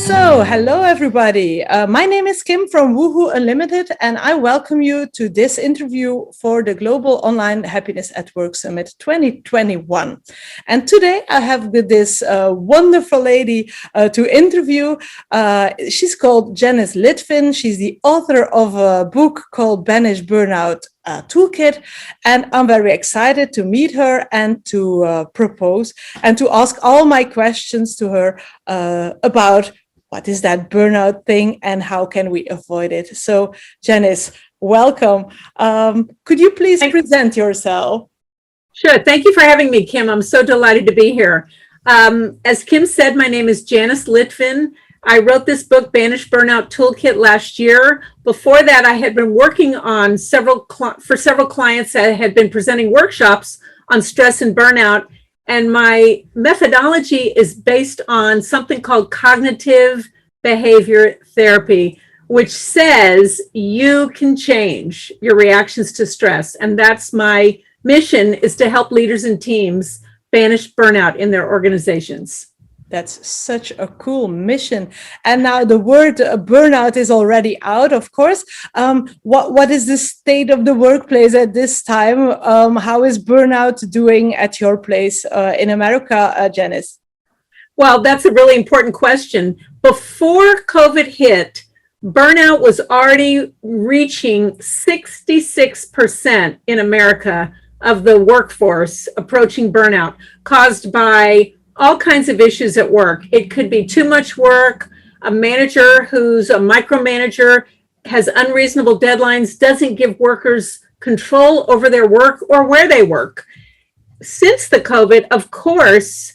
So, hello everybody. My name is Kim from Woohoo Unlimited, and I welcome you to this interview for the Global Online Happiness at Work Summit 2021. And today I have this wonderful lady to interview. She's called Janice Litvin. She's the author of a book called Burnout Toolkit, and I'm very excited to meet her and to propose and to ask all my questions to her about what is that burnout thing and how can we avoid it. So, Janice, welcome. Could you please present yourself? Sure. Thank you for having me, Kim. I'm so delighted to be here. As Kim said, my name is Janice Litvin. I wrote this book, Burnout Toolkit, last year. Before that, I had been working on several clients that had been presenting workshops on stress and burnout. And my methodology is based on something called cognitive behavior therapy, which says you can change your reactions to stress. And that's my mission, is to help leaders and teams banish burnout in their organizations. That's such a cool mission. And now the word burnout is already out, of course. What is the state of the workplace at this time? How is burnout doing at your place in America, Janice? Well, that's a really important question. Before COVID hit, burnout was already reaching 66% in America of the workforce approaching burnout, caused by all kinds of issues at work. It could be too much work, a manager who's a micromanager, has unreasonable deadlines, doesn't give workers control over their work or where they work. Since the COVID, of course,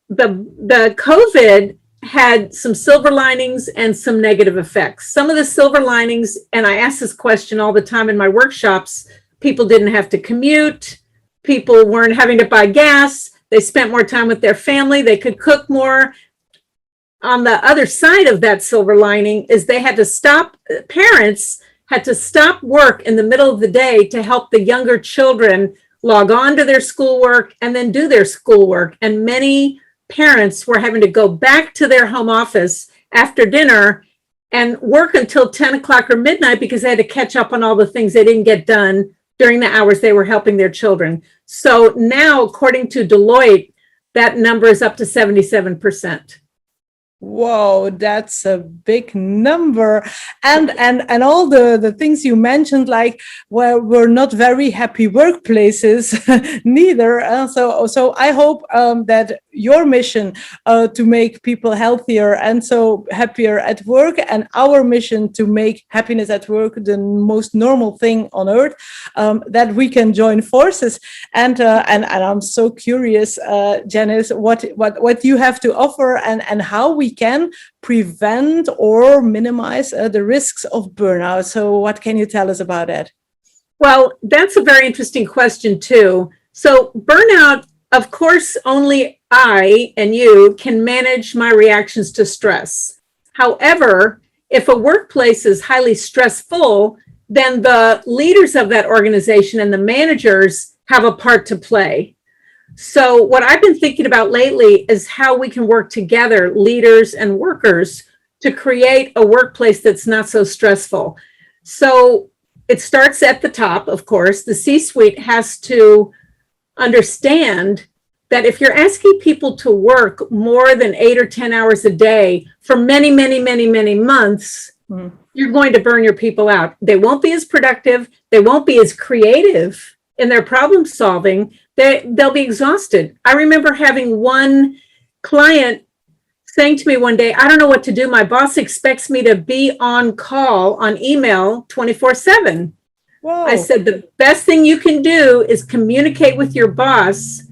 the COVID had some silver linings and some negative effects. Some of the silver linings, and I ask this question all the time in my workshops, people didn't have to commute, people weren't having to buy gas, they spent more time with their family, they could cook more. On the other side of that silver lining is they had to stop, parents had to stop work in the middle of the day to help the younger children log on to their schoolwork and then do their schoolwork. And many parents were having to go back to their home office after dinner and work until 10 o'clock or midnight because they had to catch up on all the things they didn't get done during the hours they were helping their children. So now, according to Deloitte, that number is up to 77%. Whoa, that's a big number. And all the things you mentioned, like where we're not very happy workplaces, neither. So I hope that your mission to make people healthier and so happier at work, and our mission to make happiness at work the most normal thing on earth, that we can join forces. And I'm so curious, Janice, what you have to offer and how we can prevent or minimize the risks of burnout. So what can you tell us about that? Well, that's a very interesting question too. So burnout, of course, only I and you can manage my reactions to stress. However, if a workplace is highly stressful, then the leaders of that organization and the managers have a part to play. So what I've been thinking about lately is how we can work together, leaders and workers, to create a workplace that's not so stressful. So it starts at the top, of course. The C-suite has to understand that if you're asking people to work more than 8 or 10 hours a day for many, many, many, many months, you're going to burn your people out. They won't be as productive. They won't be as creative in their problem solving. They'll be exhausted. I remember having one client saying to me one day, I don't know what to do. My boss expects me to be on call on email 24/7. Whoa. I said, the best thing you can do is communicate with your boss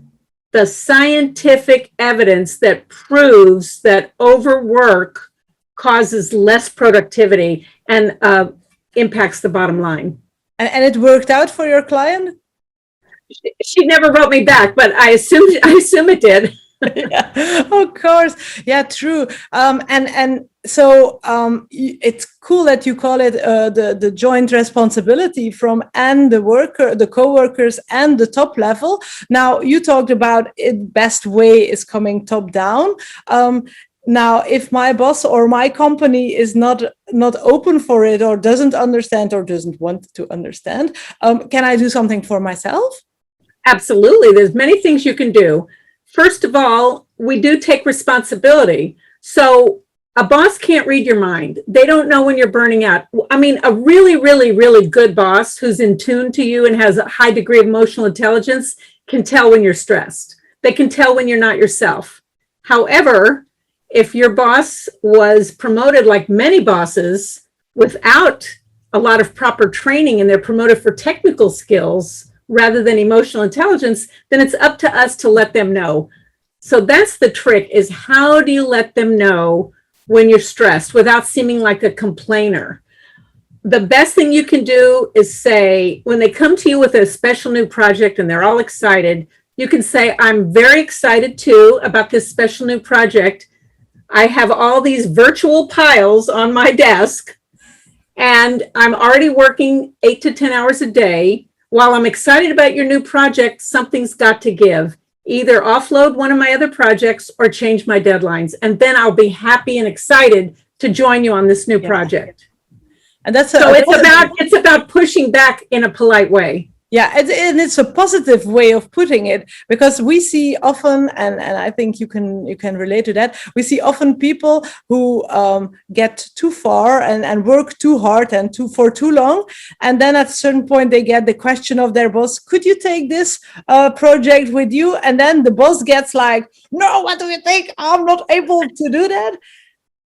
the scientific evidence that proves that overwork causes less productivity and impacts the bottom line. And it worked out for your client? She never wrote me back, but I assume it did. Yeah, of course. Yeah, true. So it's cool that you call it the joint responsibility from the worker, the co-workers, and the top level. Now, you talked about it. Best way is coming top down. Now, if my boss or my company is not open for it, or doesn't understand, or doesn't want to understand, can I do something for myself? Absolutely. There's many things you can do. First of all, we do take responsibility. So a boss can't read your mind. They don't know when you're burning out. I mean, a really, really, really good boss who's in tune to you and has a high degree of emotional intelligence can tell when you're stressed. They can tell when you're not yourself. However, if your boss was promoted like many bosses without a lot of proper training and they're promoted for technical skills rather than emotional intelligence, then it's up to us to let them know. So that's the trick, is how do you let them know when you're stressed without seeming like a complainer? The best thing you can do is say, when they come to you with a special new project and they're all excited, you can say, I'm very excited too about this special new project. I have all these virtual piles on my desk and I'm already working 8 to 10 hours a day. While I'm excited about your new project, something's got to give. Either offload one of my other projects or change my deadlines. And then I'll be happy and excited to join you on this new project. And that's so it's about pushing back in a polite way. Yeah, and it's a positive way of putting it, because we see often, and I think you can relate to that. We see often people who get too far and work too hard and for too long, and then at a certain point they get the question of their boss, "Could you take this project with you?" And then the boss gets like, "No, what do you think? I'm not able to do that."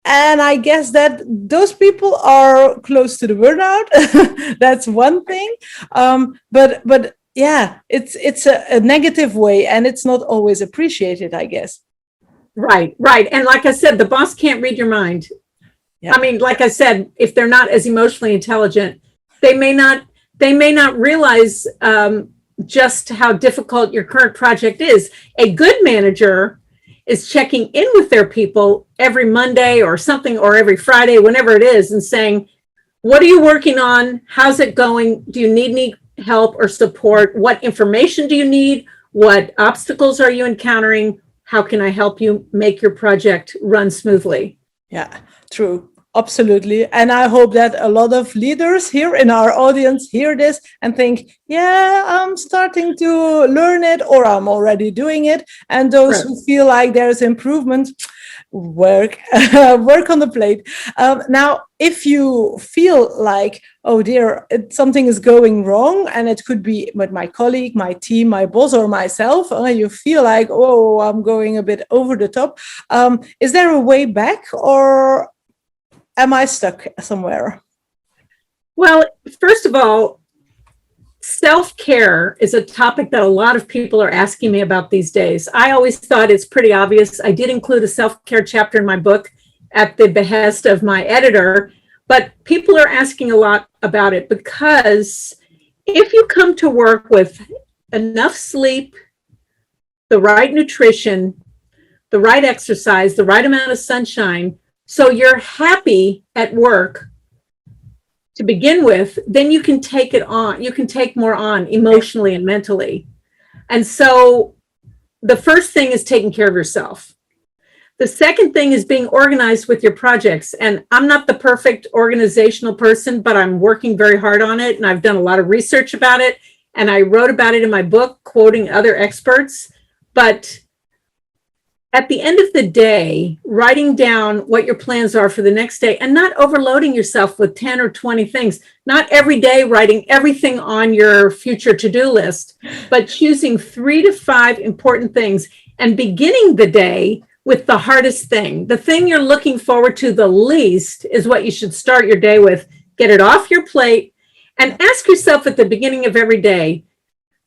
And I guess that those people are close to the burnout. That's one thing. But yeah, it's a negative way, and it's not always appreciated, I guess. Right. And like I said, the boss can't read your mind. Yeah. I mean, like I said, if they're not as emotionally intelligent, they may not realize just how difficult your current project is. A good manager is checking in with their people every Monday or something, or every Friday, whenever it is, and saying, what are you working on? How's it going? Do you need any help or support? What information do you need? What obstacles are you encountering? How can I help you make your project run smoothly? Yeah, true. Absolutely. And I hope that a lot of leaders here in our audience hear this and think, yeah, I'm starting to learn it, or I'm already doing it. And those who feel like there's improvement, work on the plate. Now, if you feel like, oh dear, something is going wrong, and it could be with my colleague, my team, my boss, or myself, you feel like, oh, I'm going a bit over the top. Is there a way back, or am I stuck somewhere? Well, first of all, self-care is a topic that a lot of people are asking me about these days. I always thought it's pretty obvious. I did include a self-care chapter in my book at the behest of my editor, but people are asking a lot about it, because if you come to work with enough sleep, the right nutrition, the right exercise, the right amount of sunshine, so you're happy at work to begin with, then you can take it on. You can take more on emotionally and mentally. And so the first thing is taking care of yourself. The second thing is being organized with your projects. And I'm not the perfect organizational person, but I'm working very hard on it. And I've done a lot of research about it. And I wrote about it in my book, quoting other experts. But at the end of the day, writing down what your plans are for the next day, and not overloading yourself with 10 or 20 things, not every day writing everything on your future to-do list, but choosing 3 to 5 important things and beginning the day with the hardest thing. The thing you're looking forward to the least is what you should start your day with. Get it off your plate and ask yourself at the beginning of every day,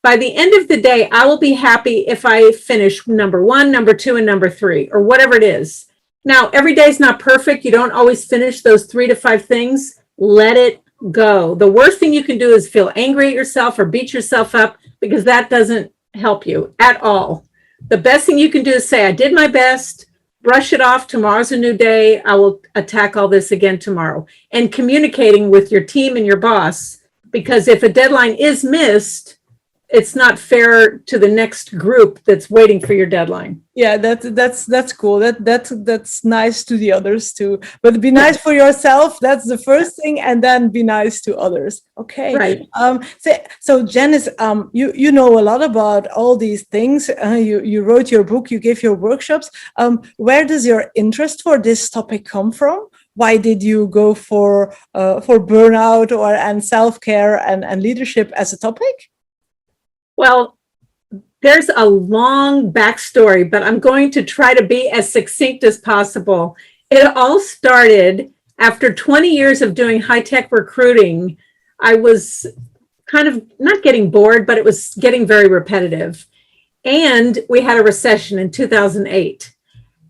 by the end of the day, I will be happy if I finish number 1, number 2, and number 3, or whatever it is. Now, every day is not perfect. You don't always finish those 3 to 5 things. Let it go. The worst thing you can do is feel angry at yourself or beat yourself up, because that doesn't help you at all. The best thing you can do is say, I did my best, brush it off. Tomorrow's a new day. I will attack all this again tomorrow. And communicating with your team and your boss, because if a deadline is missed, it's not fair to the next group that's waiting for your deadline. Yeah, that's cool. That's nice to the others too. But be nice for yourself. That's the first thing, and then be nice to others. Okay. Right. So Janice, you know a lot about all these things. You wrote your book. You gave your workshops. Where does your interest for this topic come from? Why did you go for burnout and self-care and leadership as a topic? Well, there's a long backstory, but I'm going to try to be as succinct as possible. It all started after 20 years of doing high-tech recruiting. I was kind of not getting bored, but it was getting very repetitive. And we had a recession in 2008.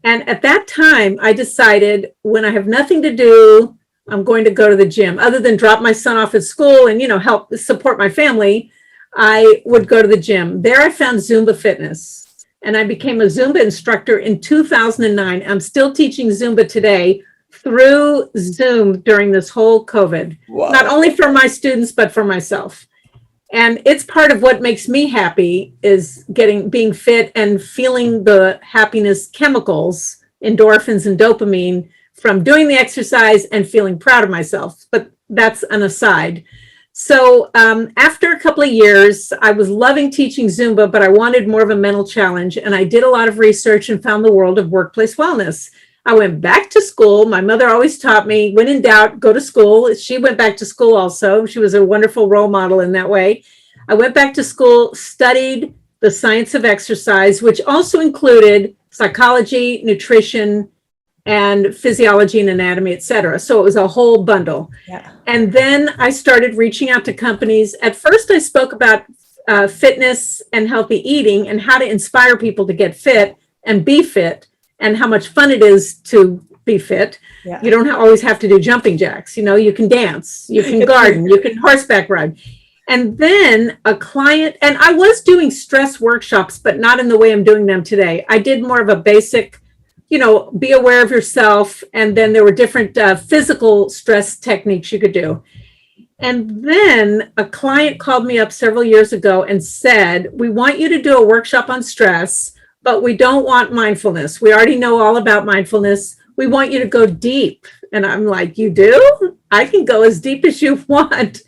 And at that time, I decided when I have nothing to do, I'm going to go to the gym. Other than drop my son off at school and, help support my family, I would go to the gym. There I found Zumba fitness, and I became a Zumba instructor in 2009. I'm still teaching Zumba today through Zoom during this whole COVID, Wow. Not only for my students, but for myself. And it's part of what makes me happy is being fit and feeling the happiness chemicals, endorphins and dopamine from doing the exercise and feeling proud of myself. But that's an aside. So after a couple of years, I was loving teaching Zumba, but I wanted more of a mental challenge. And I did a lot of research and found the world of workplace wellness. I went back to school. My mother always taught me, when in doubt, go to school. She went back to school also. She was a wonderful role model in that way. I went back to school, studied the science of exercise, which also included psychology, nutrition, and physiology and anatomy, et cetera. So it was a whole bundle. Yeah. And then I started reaching out to companies. At first, I spoke about fitness and healthy eating and how to inspire people to get fit and be fit and how much fun it is to be fit. Yeah. You don't always have to do jumping jacks. You can dance, you can garden, you can horseback ride. And then a client, and I was doing stress workshops, but not in the way I'm doing them today. I did more of a basic, be aware of yourself. And then there were different physical stress techniques you could do. And then a client called me up several years ago and said, we want you to do a workshop on stress, but we don't want mindfulness. We already know all about mindfulness. We want you to go deep. And I'm like, you do? I can go as deep as you want.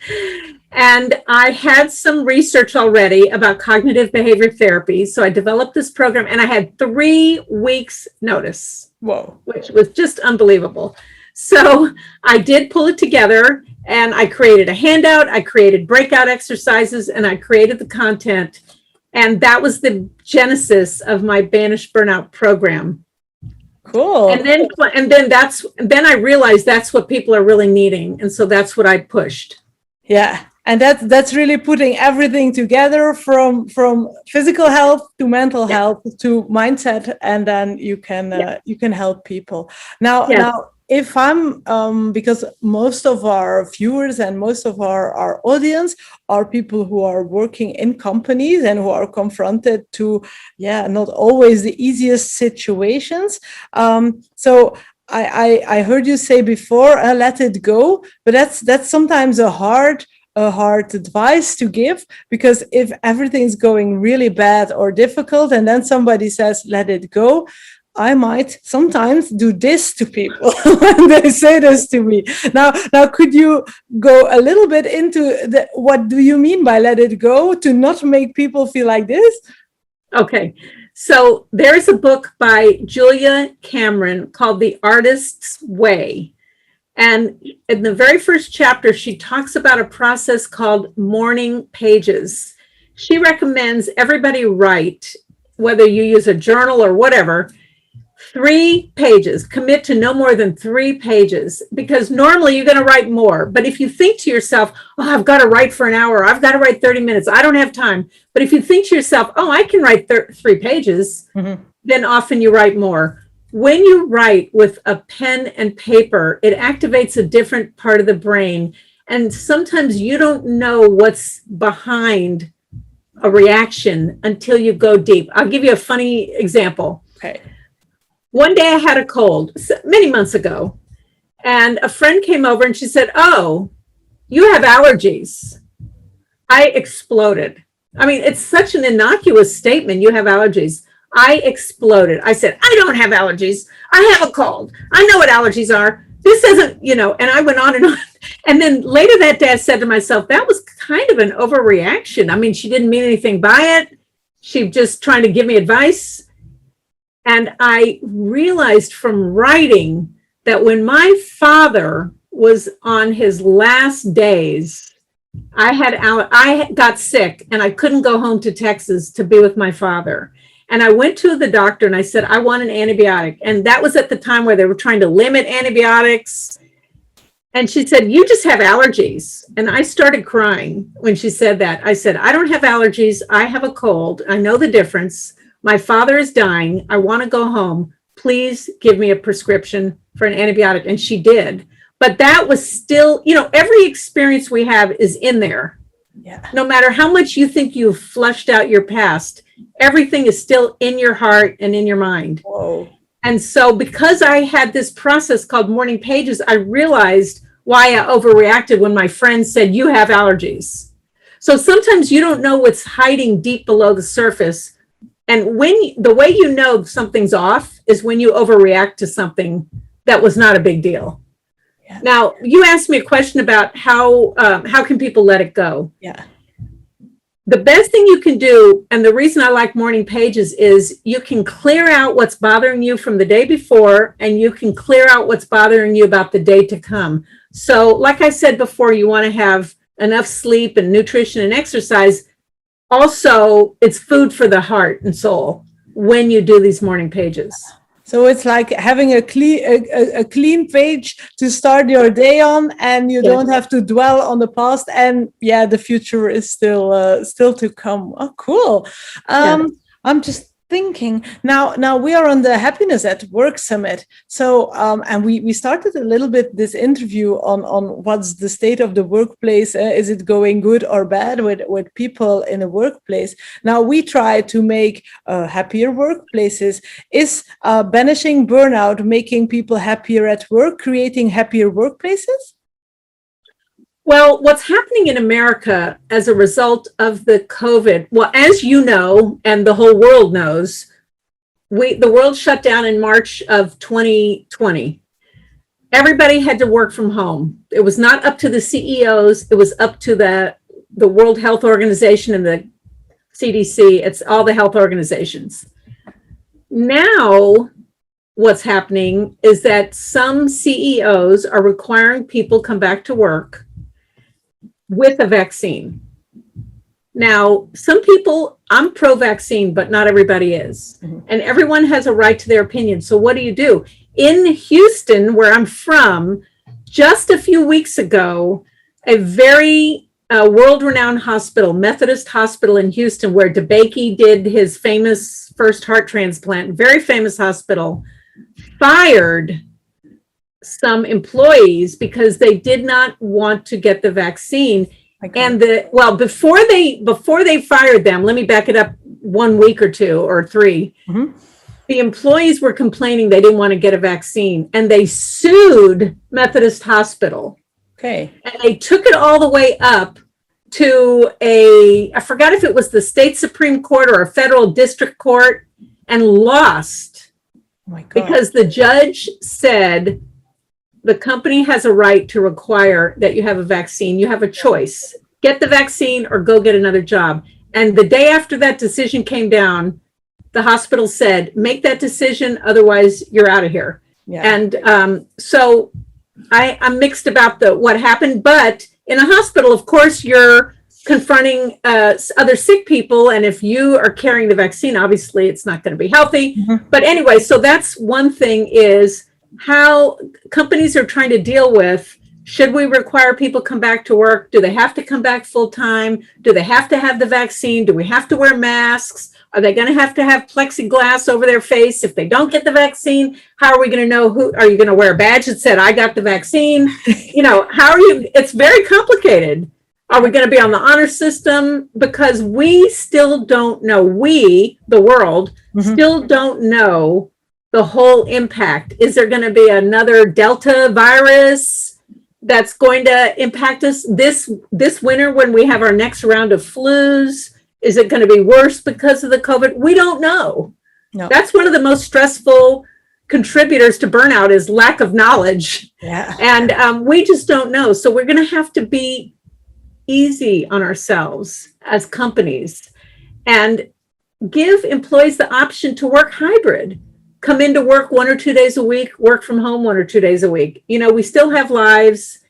And I had some research already about cognitive behavior therapy. So I developed this program and I had 3 weeks notice. Whoa. Which was just unbelievable. So I did pull it together and I created a handout, I created breakout exercises, and I created the content. And that was the genesis of my Banish Burnout program. Cool. And then I realized that's what people are really needing. And so that's what I pushed. Yeah. And that's really putting everything together from physical health to mental health to mindset, and then you can help people. Now, if I'm because most of our viewers and most of our audience are people who are working in companies and who are confronted to not always the easiest situations. So I heard you say before, let it go, but that's sometimes a hard advice to give, because if everything's going really bad or difficult and then somebody says, let it go, I might sometimes do this to people when they say this to me. Now, could you go a little bit into what do you mean by let it go to not make people feel like this? Okay. So there's a book by Julia Cameron called The Artist's Way. And in the very first chapter, she talks about a process called morning pages. She recommends everybody write, whether you use a journal or whatever, 3 pages. Commit to no more than 3 pages, because normally you're going to write more. But if you think to yourself, oh, I've got to write for an hour, I've got to write 30 minutes, I don't have time. But if you think to yourself, oh, I can write 3 pages, then often you write more. When you write with a pen and paper, it activates a different part of the brain. And sometimes you don't know what's behind a reaction until you go deep. I'll give you a funny example. Okay. One day I had a cold many months ago, and a friend came over and she said, oh, you have allergies. I exploded. I mean, it's such an innocuous statement. You have allergies. I exploded. I said, I don't have allergies. I have a cold. I know what allergies are. This isn't, and I went on and on. And then later that day, I said to myself, that was kind of an overreaction. I mean, she didn't mean anything by it. She just trying to give me advice. And I realized from writing that when my father was on his last days, I got sick and I couldn't go home to Texas to be with my father. And I went to the doctor and I said, I want an antibiotic. And that was at the time where they were trying to limit antibiotics. And she said, you just have allergies. And I started crying when she said that. I said, I don't have allergies. I have a cold. I know the difference. My father is dying. I want to go home. Please give me a prescription for an antibiotic. And she did. But that was still, every experience we have is in there. Yeah. No matter how much you think you've flushed out your past, everything is still in your heart and in your mind. Whoa. And so because I had this process called Morning Pages, I realized why I overreacted when my friend said, you have allergies. So sometimes you don't know what's hiding deep below the surface. And the way you know something's off is when you overreact to something that was not a big deal. Yeah. Now, you asked me a question about how can people let it go? Yeah. The best thing you can do, and the reason I like Morning Pages, is you can clear out what's bothering you from the day before, and you can clear out what's bothering you about the day to come. So like I said before, you want to have enough sleep and nutrition and exercise. Also, it's food for the heart and soul when you do these Morning Pages. So it's like having a clean page to start your day on, and you don't have to dwell on the past. And the future is still to come. Oh, cool. I'm just thinking now we are on the Happiness at Work Summit. So and we started a little bit this interview on what's the state of the workplace. Is it going good or bad with people in the workplace? Now we try to make happier workplaces. Is banishing burnout making people happier at work, creating happier workplaces? Well, what's happening in America as a result of the COVID, well, as you know, and the whole world knows, the world shut down in March of 2020. Everybody had to work from home. It was not up to the CEOs. It was up to the World Health Organization and the CDC. It's all the health organizations. Now, what's happening is that some CEOs are requiring people come back to work with a vaccine. Now, some people, I'm pro-vaccine, but not everybody is. Mm-hmm. And everyone has a right to their opinion. So what do? In Houston, where I'm from, just a few weeks ago, a very world-renowned hospital, Methodist Hospital in Houston, where DeBakey did his famous first heart transplant, very famous hospital, fired some employees because they did not want to get the vaccine. Okay. And before they fired them, let me back it up 1 week or 2 or 3. Mm-hmm. The employees were complaining they didn't want to get a vaccine, and they sued Methodist Hospital. Okay. And they took it all the way up to I forgot if it was the state Supreme Court or a federal district court, and lost. Oh my God. Because the judge said the company has a right to require that you have a vaccine. You have a choice. Get the vaccine or go get another job. And the day after that decision came down, the hospital said, make that decision, otherwise you're out of here. Yeah. And so I'm mixed about what happened. But in a hospital, of course, you're confronting other sick people. And if you are carrying the vaccine, obviously it's not going to be healthy. Mm-hmm. But anyway, so that's one thing, is how companies are trying to deal with, should we require people come back to work? Do they have to come back full time? Do they have to have the vaccine? Do we have to wear masks? Are they going to have plexiglass over their face if they don't get the vaccine? How are we going to know are you going to wear a badge that said, I got the vaccine? How are you? It's very complicated. Are we going to be on the honor system? Because we still don't know, the world, mm-hmm. still don't know the whole impact. Is there going to be another Delta virus that's going to impact us this winter when we have our next round of flus? Is it going to be worse because of the COVID? We don't know. No. That's one of the most stressful contributors to burnout is lack of knowledge. Yeah. And we just don't know. So we're going to have to be easy on ourselves as companies and give employees the option to work hybrid. Come into work 1 or 2 days a week, work from home 1 or 2 days a week. You know, we still have lives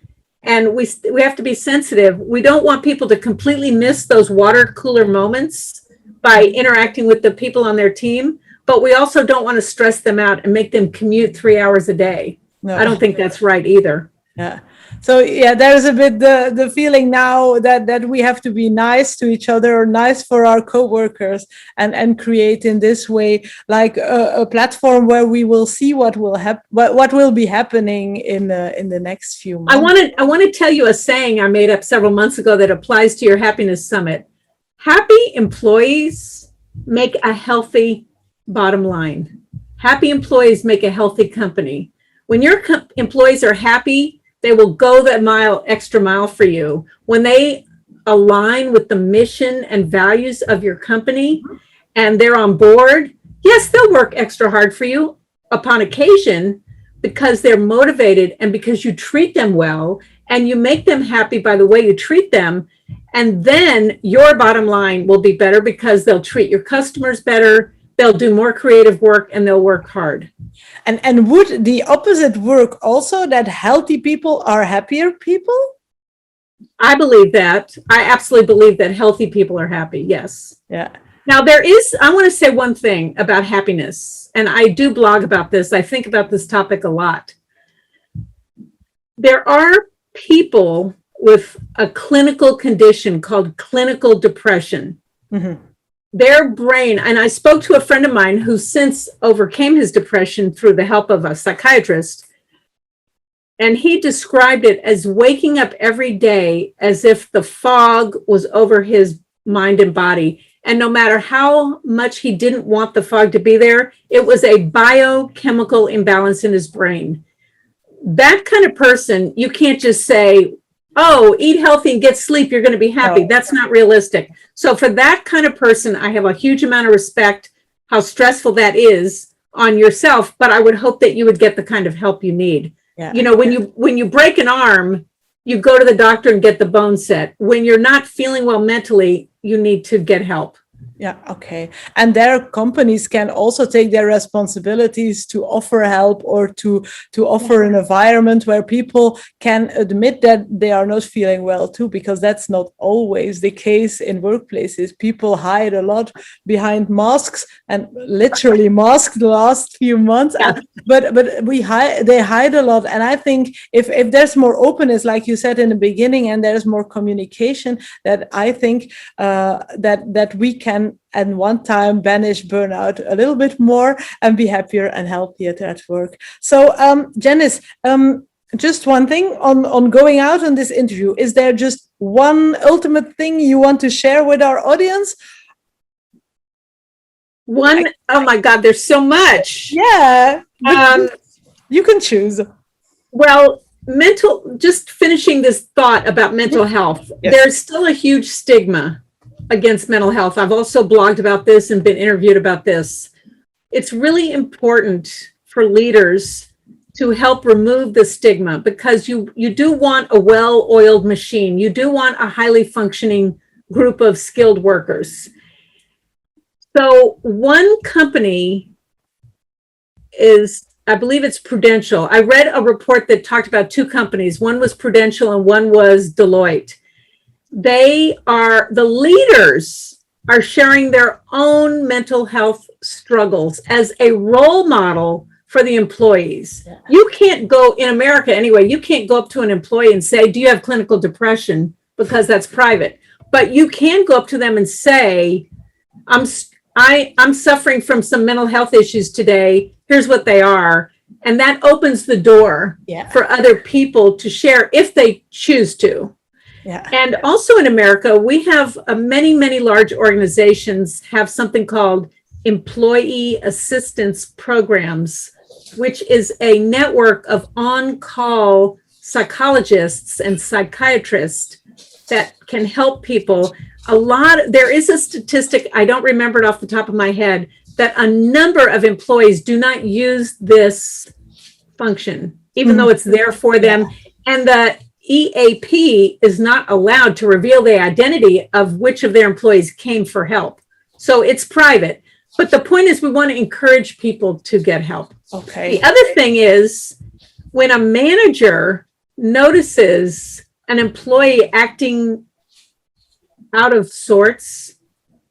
and we have to be sensitive. We don't want people to completely miss those water cooler moments by interacting with the people on their team, but we also don't want to stress them out and make them commute 3 hours a day. No. I don't think that's right either. Yeah. So yeah, there's a bit the feeling now that we have to be nice to each other, or nice for our coworkers, and create in this way like a platform where we will see what will be happening in the next few months. I want to tell you a saying I made up several months ago that applies to your happiness summit. Happy employees make a healthy bottom line. Happy employees make a healthy company. When your employees are happy, they will go that extra mile for you. When they align with the mission and values of your company and they're on board, yes, they'll work extra hard for you upon occasion because they're motivated and because you treat them well and you make them happy by the way you treat them. And then your bottom line will be better because they'll treat your customers better. They'll do more creative work and they'll work hard. And would the opposite work also, that healthy people are happier people? I believe that. I absolutely believe that healthy people are happy. Yes. Yeah. Now I want to say one thing about happiness, and I do blog about this. I think about this topic a lot. There are people with a clinical condition called clinical depression. Mm-hmm. Their brain, and I spoke to a friend of mine who since overcame his depression through the help of a psychiatrist, and he described it as waking up every day as if the fog was over his mind and body. And no matter how much he didn't want the fog to be there, it was a biochemical imbalance in his brain. That kind of person, you can't just say, oh, eat healthy and get sleep, you're going to be happy. No. That's not realistic. So for that kind of person, I have a huge amount of respect, how stressful that is on yourself, but I would hope that you would get the kind of help you need. Yeah. You know, when you break an arm, you go to the doctor and get the bone set. When you're not feeling well mentally, you need to get help. Yeah, okay. And their companies can also take their responsibilities to offer help or to offer an environment where people can admit that they are not feeling well too, because that's not always the case in workplaces. People hide a lot behind masks, and literally masked the last few months. Yeah. But they hide a lot. And I think if there's more openness, like you said in the beginning, and there's more communication, that I think that we can at one time banish burnout a little bit more and be happier and healthier at work. So Janice, just one thing on going out on this interview. Is there just one ultimate thing you want to share with our audience? Oh my God, there's so much. Yeah, you can choose. Well, just finishing this thought about mental health, yes. There's still a huge stigma against mental health. I've also blogged about this and been interviewed about this. It's really important for leaders to help remove the stigma, because you do want a well-oiled machine. You do want a highly functioning group of skilled workers. So one company is, I believe it's Prudential. I read a report that talked about two companies. One was Prudential and one was Deloitte. The leaders are sharing their own mental health struggles as a role model for the employees. Yeah. You can't go, in America anyway, you can't go up to an employee and say, do you have clinical depression? Because that's private. But you can go up to them and say, I'm suffering from some mental health issues today. Here's what they are. And that opens the door for other people to share if they choose to. Yeah. And also in America, we have many, many large organizations have something called employee assistance programs, which is a network of on-call psychologists and psychiatrists that can help people. there is a statistic, I don't remember it off the top of my head, that a number of employees do not use this function, even though it's there for them. And the EAP is not allowed to reveal the identity of which of their employees came for help. So it's private. But the point is, we want to encourage people to get help. Okay. The other thing is, when a manager notices an employee acting out of sorts,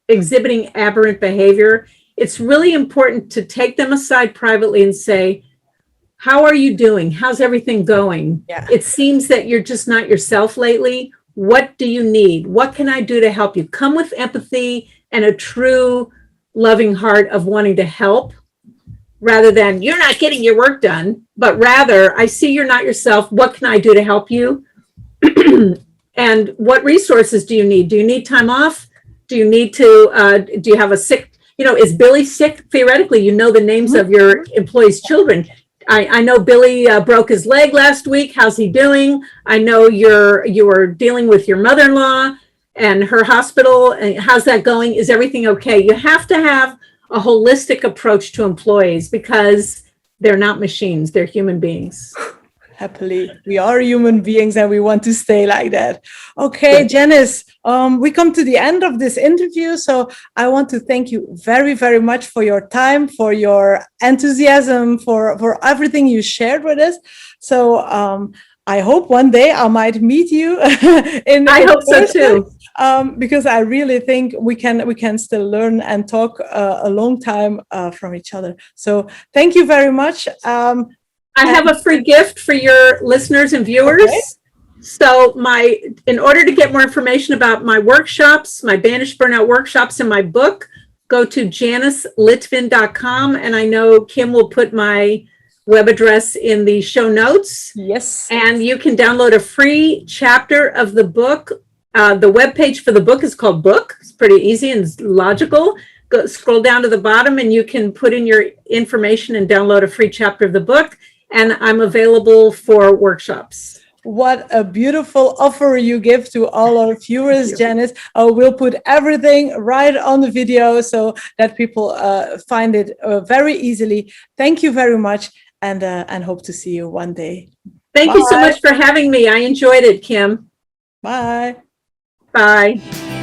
exhibiting aberrant behavior, it's really important to take them aside privately and say, how are you doing? How's everything going? Yeah. It seems that you're just not yourself lately. What do you need? What can I do to help you? Come with empathy and a true loving heart of wanting to help, rather than you're not getting your work done, but rather, I see you're not yourself. What can I do to help you? And what resources do you need? Do you need time off? Do you need to, do you have a sick, is Billy sick? Theoretically, you know the names of your employees' children. I know Billy broke his leg last week. How's he doing? I know you were dealing with your mother-in-law and her hospital. And how's that going? Is everything okay? You have to have a holistic approach to employees because they're not machines. They're human beings. Happily, we are human beings and we want to stay like that. Okay, Janice, we come to the end of this interview. So I want to thank you very, very much for your time, for your enthusiasm, for everything you shared with us. So I hope one day I might meet you I hope so too. Because I really think we can still learn and talk a long time from each other. So thank you very much. I have a free gift for your listeners and viewers. Okay. So in order to get more information about my workshops, my Banish Burnout workshops and my book, go to janicelitvin.com. And I know Kim will put my web address in the show notes. Yes. And you can download a free chapter of the book. The webpage for the book is called Book. It's pretty easy and logical. Scroll down to the bottom and you can put in your information and download a free chapter of the book. And I'm available for workshops. What a beautiful offer you give to all our viewers, Janice. We'll put everything right on the video so that people find it very easily. Thank you very much and hope to see you one day. Thank you so much for having me. I enjoyed it, Kim. Bye. Bye.